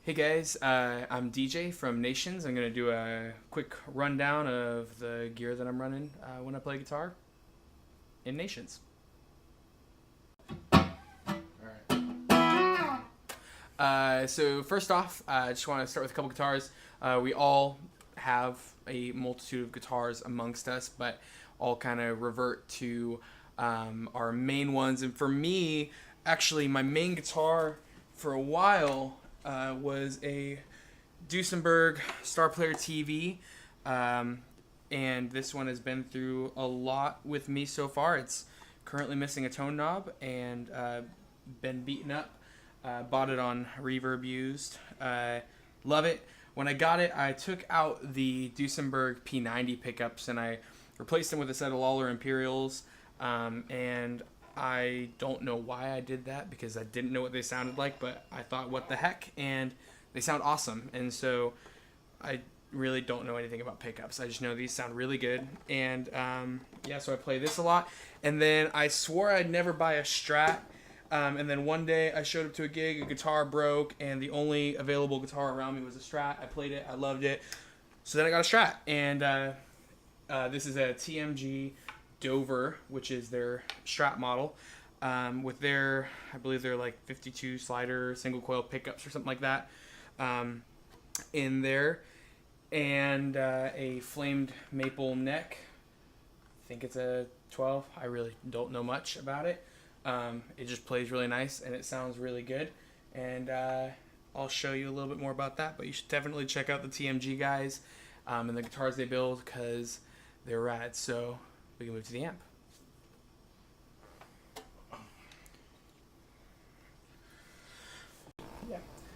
Hey guys, I'm DJ from Nations. I'm going to do a quick rundown of the gear that I'm running when I play guitar in Nations. So first off, I just want to start with a couple guitars. We all have a multitude of guitars amongst us, but all kind of revert to our main ones. And for me, actually, my main guitar for a while was a Duesenberg Star Player TV. And this one has been through a lot with me so far. It's currently missing a tone knob and been beaten up. Bought it on Reverb used. Love it. When I got it, I took out the Duesenberg P90 pickups and I replaced them with a set of Lawler Imperials. And I don't know why I did that because I didn't know what they sounded like, but I thought, what the heck? And they sound awesome. And so I really don't know anything about pickups. I just know these sound really good. And yeah, so I play this a lot. And then I swore I'd never buy a Strat. And then one day I showed up to a gig, a guitar broke, and the only available guitar around me was a Strat. I played it, I loved it. So then I got a Strat. And this is a TMG Dover, which is their Strat model, with their, I believe they're like 52 slider single coil pickups or something like that in there. And a flamed maple neck. I think it's a 12. I really don't know much about it. It just plays really nice and it sounds really good. And I'll show you a little bit more about that. But you should definitely check out the TMG guys and the guitars they build because they're rad. So we can move to the amp.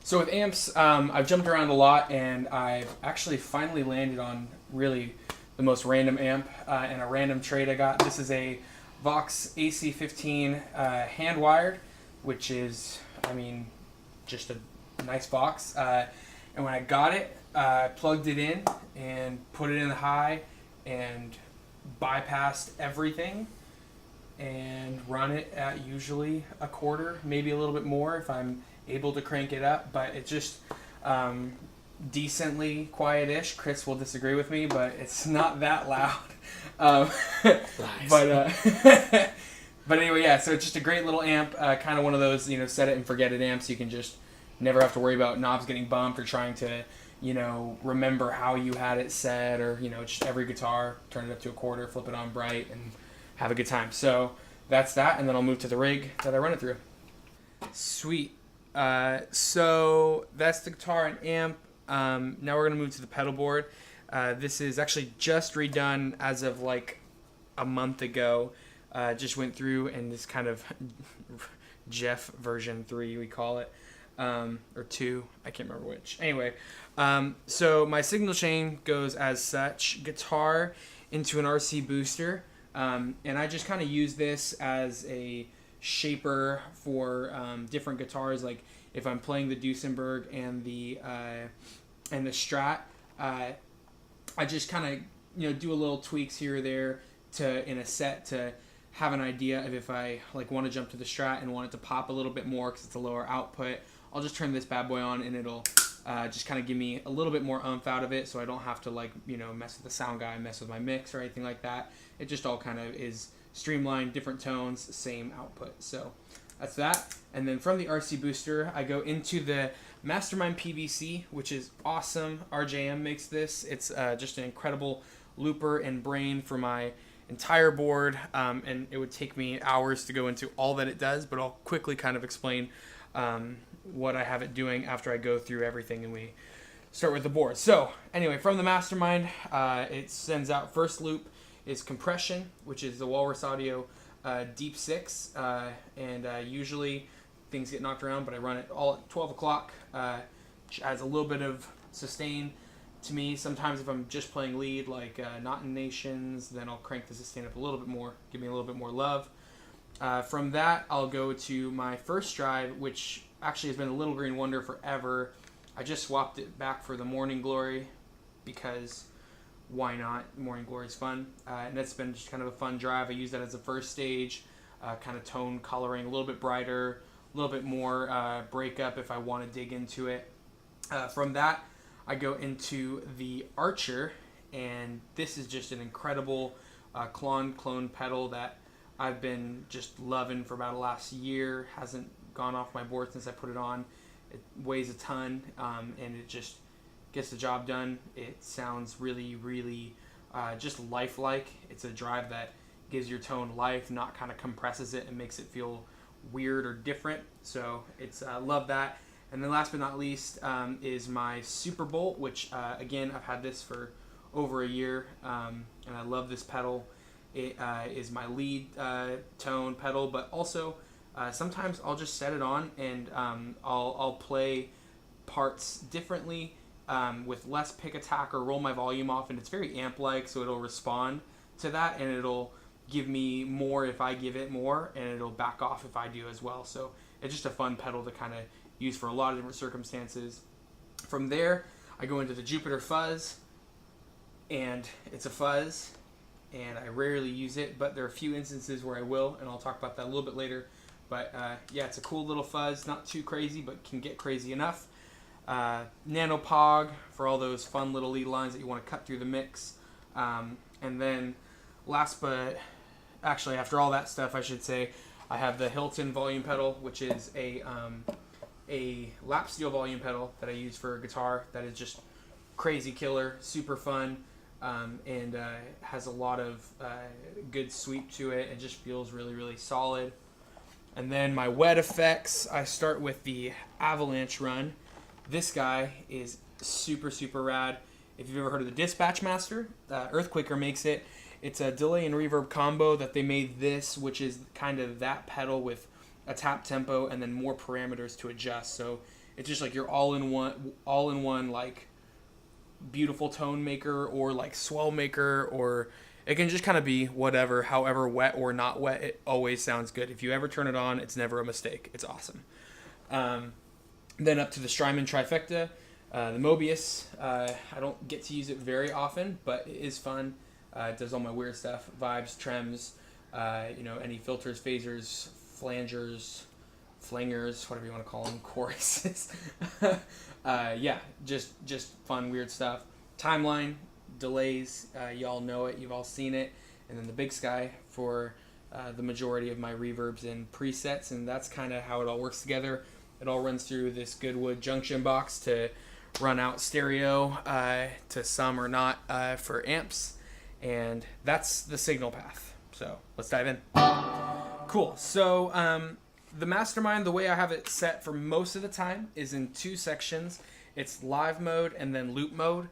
So with amps, I've jumped around a lot, and I've actually finally landed on really the most random amp and a random trade I got. This is a Vox AC15 hand-wired, which is, I mean, just a nice Vox. And when I got it, I plugged it in and put it in the high and bypassed everything and run it at usually a quarter, maybe a little bit more if I'm able to crank it up, but it's just decently quiet-ish. Chris will disagree with me, but it's not that loud. But but anyway, yeah, so it's just a great little amp, kind of one of those, you know, set it and forget it amps. You can just never have to worry about knobs getting bumped or trying to, you know, remember how you had it set, or, you know, just every guitar, turn it up to a quarter, flip it on bright, and have a good time. So that's that, and then I'll move to the rig that I run it through. Sweet. So that's the guitar and amp. Now we're going to move to the pedal board. This is actually just redone as of like a month ago. Just went through and this kind of Jeff version 3, we call it, or 2, I can't remember which. Anyway, so my signal chain goes as such: guitar into an RC booster, and I just kind of use this as a shaper for different guitars. Like if I'm playing the Duesenberg and the Strat, I just kind of, you know, do a little tweaks here or there to in a set to have an idea of if I like want to jump to the Strat and want it to pop a little bit more because it's a lower output. I'll just turn this bad boy on and it'll just kind of give me a little bit more oomph out of it, so I don't have to, like, you know, mess with the sound guy, mess with my mix or anything like that. It just all kind of is streamlined, different tones, same output. So that's that. And then from the RC booster, I go into the Mastermind PVC, which is awesome. RJM makes this. It's just an incredible looper and brain for my entire board, and it would take me hours to go into all that it does, but I'll quickly kind of explain what I have it doing after I go through everything and we start with the board. So anyway, from the Mastermind, it sends out first loop is compression, which is the Walrus Audio Deep 6, and usually things get knocked around, but I run it all at 12 o'clock, which adds a little bit of sustain to me. Sometimes if I'm just playing lead, like Not in Nations, then I'll crank the sustain up a little bit more, give me a little bit more love. From that, I'll go to my first drive, which actually has been a Little Green Wonder forever. I just swapped it back for the Morning Glory because why not? Morning Glory is fun. And it's been just kind of a fun drive. I use that as a first stage, kind of tone coloring, a little bit brighter, a little bit more breakup if I want to dig into it. From that, I go into the Archer, and this is just an incredible clone pedal that I've been just loving for about the last year. Hasn't gone off my board since I put it on. It weighs a ton, and it just gets the job done. It sounds really, really just lifelike. It's a drive that gives your tone life, not kind of compresses it and makes it feel weird or different. So it's love that. And then last but not least is my Super Bolt, which again, I've had this for over a year, and I love this pedal. It is my lead tone pedal, but also sometimes I'll just set it on and I'll play parts differently with less pick attack or roll my volume off, and it's very amp-like, so it'll respond to that, and it'll give me more if I give it more, and it'll back off if I do as well. So it's just a fun pedal to kind of use for a lot of different circumstances. From there, I go into the Jupiter Fuzz, and it's a fuzz, and I rarely use it, but there are a few instances where I will, and I'll talk about that a little bit later. But yeah, it's a cool little fuzz, not too crazy, but can get crazy enough. Nanopog for all those fun little lead lines that you want to cut through the mix. And then last but actually after all that stuff, I should say, I have the Hilton volume pedal, which is a lap steel volume pedal that I use for guitar that is just crazy killer, super fun, and has a lot of good sweep to it and just feels really, really solid. And then my wet effects, I start with the Avalanche Run. This guy is super, super rad. If you've ever heard of the Dispatch Master, Earthquaker makes it. It's a delay and reverb combo that they made this, which is kind of that pedal with a tap tempo and then more parameters to adjust. So it's just like you're all in one like beautiful tone maker or like swell maker, or it can just kind of be whatever, however wet or not wet, it always sounds good. If you ever turn it on, it's never a mistake. It's awesome. Then up to the Strymon Trifecta, the Mobius. I don't get to use it very often, but it is fun. It does all my weird stuff, vibes, trems, any filters, phasers, flangers, flangers, whatever you want to call them, choruses. Yeah, just fun, weird stuff. Timeline, delays, y'all know it, you've all seen it. And then the Big Sky for the majority of my reverbs and presets, and that's kind of how it all works together. It all runs through this Goodwood junction box to run out stereo to some or not for amps, and that's the signal path. So let's dive in. Cool. So the Mastermind, the way I have it set for most of the time is in two sections. It's live mode and then loop mode.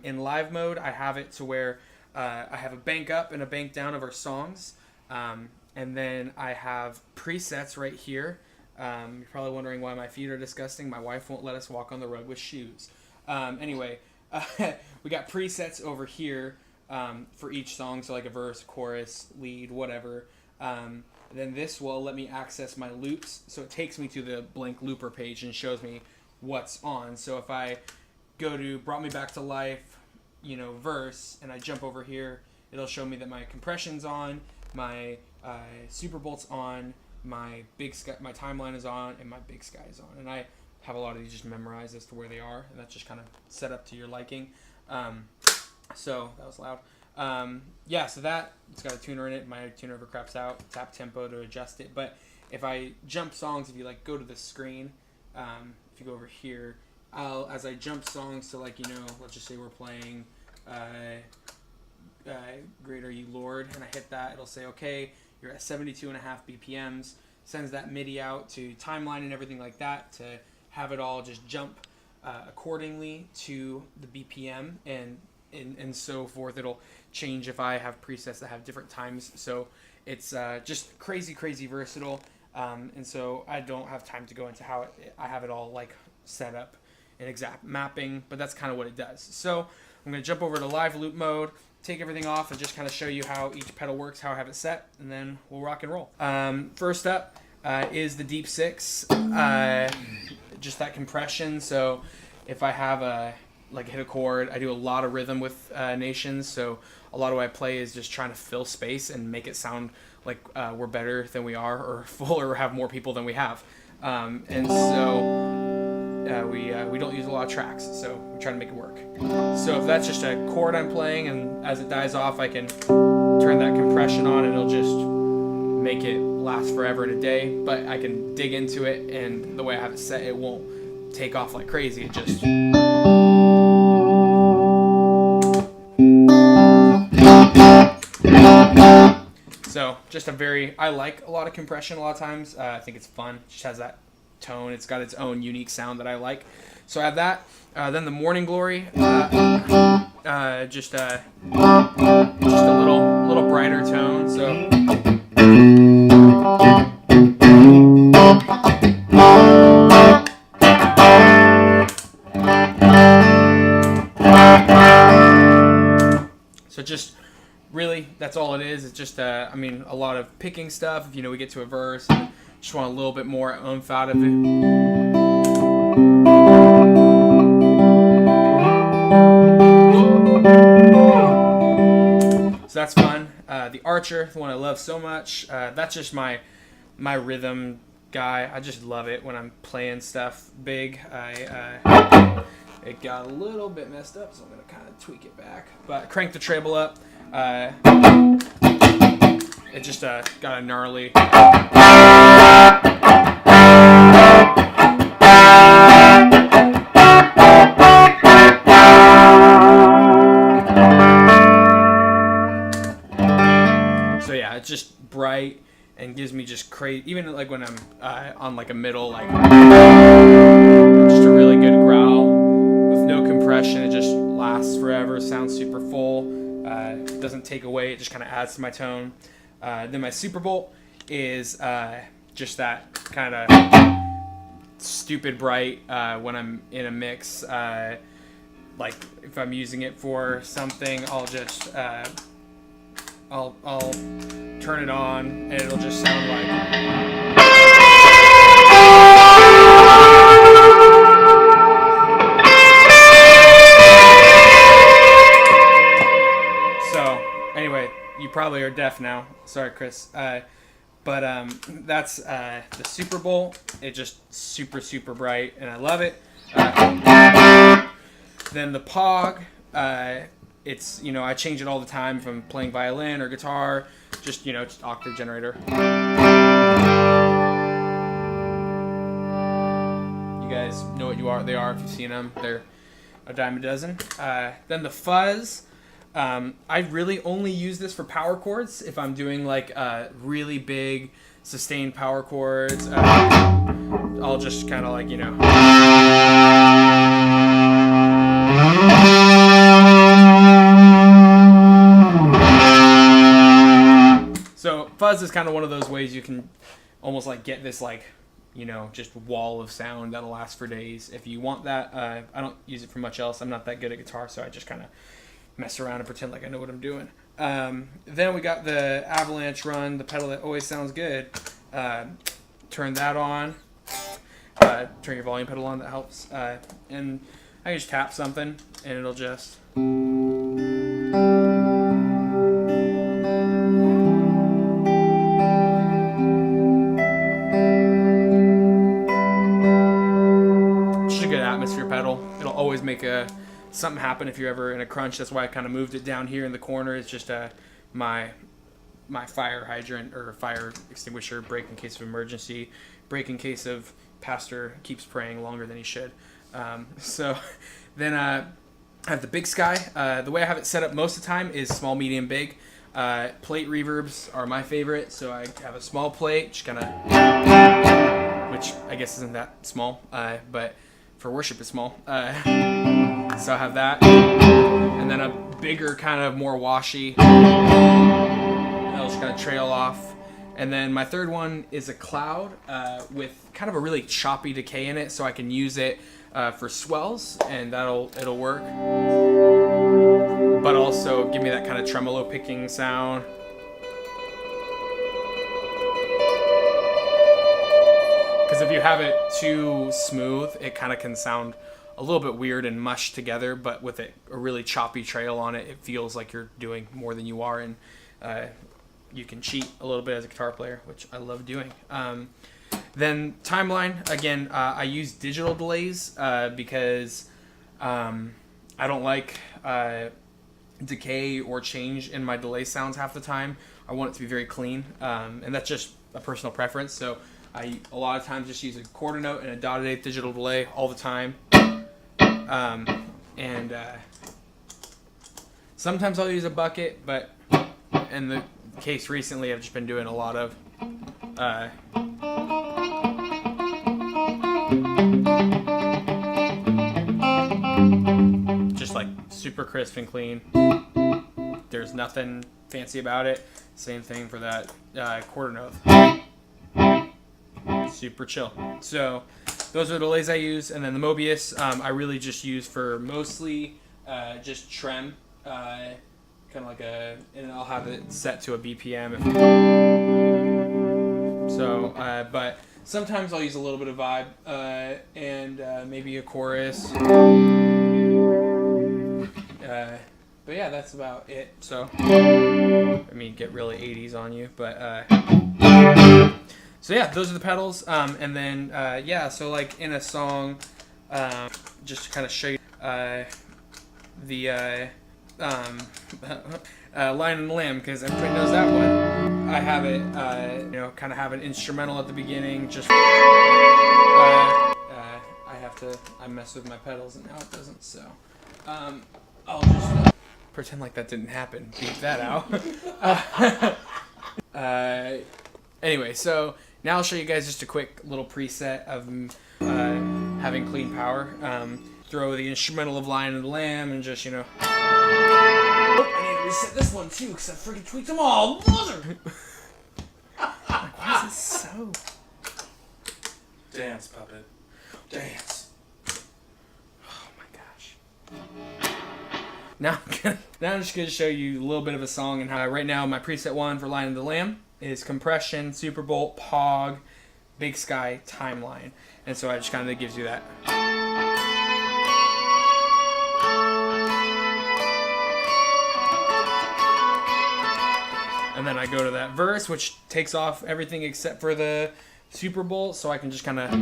In live mode, I have it to where I have a bank up and a bank down of our songs, and then I have presets right here. You're probably wondering why my feet are disgusting. My wife won't let us walk on the road with shoes. Anyway, we got presets over here for each song, so like a verse, chorus, lead, whatever. Then this will let me access my loops, so it takes me to the blank looper page and shows me what's on. So if I go to Brought Me Back to Life, verse, and I jump over here, it'll show me that my compression's on, my Super Bolt's on, my Big Sky, my Timeline is on, and my Big Sky is on. And I have a lot of these just memorized as to where they are, and that's just kind of set up to your liking. So that was loud. So that, it's got a tuner in it. My tuner ever craps out. Tap tempo to adjust it. But if I jump songs, if you go to the screen, if you go over here, as I jump songs to let's just say we're playing Great Are You Lord, and I hit that, it'll say, okay, you're at 72.5 BPMs, sends that MIDI out to Timeline and everything like that to have it all just jump accordingly to the BPM and so forth. It'll change if I have presets that have different times. So it's just crazy, crazy versatile. And so I don't have time to go into how I have it all set up an exact mapping, but that's kind of what it does. So I'm going to jump over to live loop mode, take everything off, and just kind of show you how each pedal works, how I have it set, and then we'll rock and roll. First up is the deep 6, just that compression. So if I have hit a chord, I do a lot of rhythm with nations, so a lot of what I play is just trying to fill space and make it sound like we're better than we are, or full, or have more people than we have. And so we don't use a lot of tracks, so we try to make it work. So if that's just a chord I'm playing, and as it dies off, I can turn that compression on, and it'll just make it last forever and a day. But I can dig into it, and the way I have it set, it won't take off like crazy. It just... So just I like a lot of compression a lot of times. I think it's fun. It just has that tone. It's got its own unique sound that I like. So I have that. Then the Morning Glory, just a little brighter tone. So just really, that's all it is. It's just, a lot of picking stuff. If, we get to a verse, and just want a little bit more oomph out of it. So that's fun. The Archer, the one I love so much, that's just my rhythm guy. I just love it when I'm playing stuff big. It got a little bit messed up, so I'm going to kind of tweak it back. But crank the treble up. It just got a gnarly... So yeah, it's just bright and gives me just crazy... Even like when I'm on like a middle, like... Just a really good growl with no compression. It just lasts forever, sounds super full. Doesn't take away, it just kind of adds to my tone. Then my Super Bolt is just that kind of stupid bright when I'm in a mix. Like if I'm using it for something, I'll just I'll turn it on, and it'll just sound like... You probably are deaf now. Sorry, Chris. But that's the Super Bowl. It's just super, super bright, and I love it. Then the Pog. It's, I change it all the time if I'm playing violin or guitar. Just, just octave generator. You guys know what they are if you've seen them. They're a dime a dozen. Then the Fuzz. I really only use this for power chords. If I'm doing like really big sustained power chords, I'll just kind of like, So fuzz is kind of one of those ways you can almost like get this like, just wall of sound that'll last for days. If you want that, I don't use it for much else. I'm not that good at guitar, so I just kind of mess around and pretend like I know what I'm doing. Then we got the Avalanche Run, the pedal that always sounds good. Turn that on. Turn your volume pedal on, that helps. And I can just tap something, and it'll just... Just a good atmosphere pedal. It'll always make something happen if you're ever in a crunch. That's why I kind of moved it down here in the corner. It's just my fire hydrant or fire extinguisher, break in case of emergency, break in case of pastor keeps praying longer than he should. So then I have the Big Sky. The way I have it set up most of the time is small, medium, big. Plate reverbs are my favorite, so I have a small plate, just kind of, which I guess isn't that small, but for worship it's small. So I have that, and then a bigger, kind of more washy, that'll just kind of trail off. And then my third one is a cloud with kind of a really choppy decay in it, so I can use it for swells, and it'll work. But also give me that kind of tremolo picking sound. Because if you have it too smooth, it kind of can sound a little bit weird and mushed together, but with a really choppy trail on it, it feels like you're doing more than you are, and you can cheat a little bit as a guitar player, which I love doing. Then timeline, again, I use digital delays because I don't like decay or change in my delay sounds half the time. I want it to be very clean, and that's just a personal preference. So I a lot of times just use a quarter note and a dotted eighth digital delay all the time. And sometimes I'll use a bucket, but in the case recently, I've just been doing a lot of just like super crisp and clean. There's nothing fancy about it. Same thing for that quarter note. Super chill. So those are the delays I use, and then the Mobius I really just use for mostly just trem, kind of like and I'll have it set to a BPM. But sometimes I'll use a little bit of vibe and maybe a chorus. But yeah, that's about it. So I mean, get really 80s on you, but. So yeah, those are the pedals, and then so like in a song, just to kind of show you the Lion and the Lamb, because everybody knows that one. I have it, kind of have an instrumental at the beginning. Just I mess with my pedals and now it doesn't. So I'll just pretend like that didn't happen. Beat that out. Anyway, so. Now I'll show you guys just a quick little preset of having clean power. Throw the instrumental of Lion and the Lamb and just, Oh, I need to reset this one too because I freaking tweaked them all. Mother! Like, why is this so? Dance, puppet. Dance. Oh my gosh. Now I'm just going to show you a little bit of a song and how right now my preset one for Lion and the Lamb is compression, Superbolt, Pog, Big Sky, Timeline. And so I just kind of gives you that. And then I go to that verse, which takes off everything except for the Superbolt, so I can just kind of do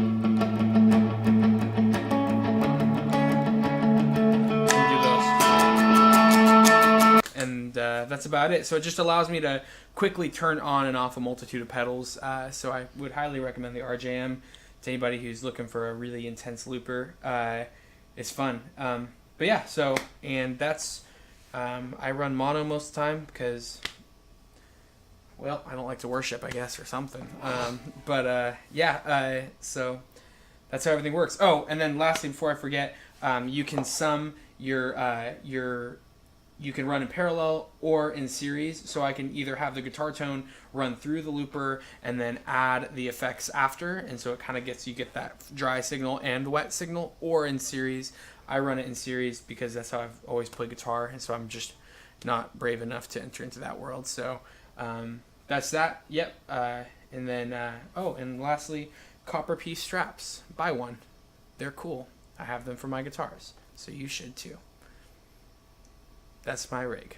those. And that's about it. So it just allows me to quickly turn on and off a multitude of pedals. So I would highly recommend the RJM to anybody who's looking for a really intense looper. It's fun. But yeah, so, and that's, I run mono most of the time because, well, I don't like to worship, I guess, or something. So that's how everything works. Oh, and then lastly, before I forget, you can sum you can run in parallel or in series, so I can either have the guitar tone run through the looper and then add the effects after, and so it kind of you get that dry signal and wet signal, or in series. I run it in series because that's how I've always played guitar, and so I'm just not brave enough to enter into that world. So that's that. Yep. And then, and lastly, copper piece straps. Buy one. They're cool. I have them for my guitars, so you should too. That's my rig.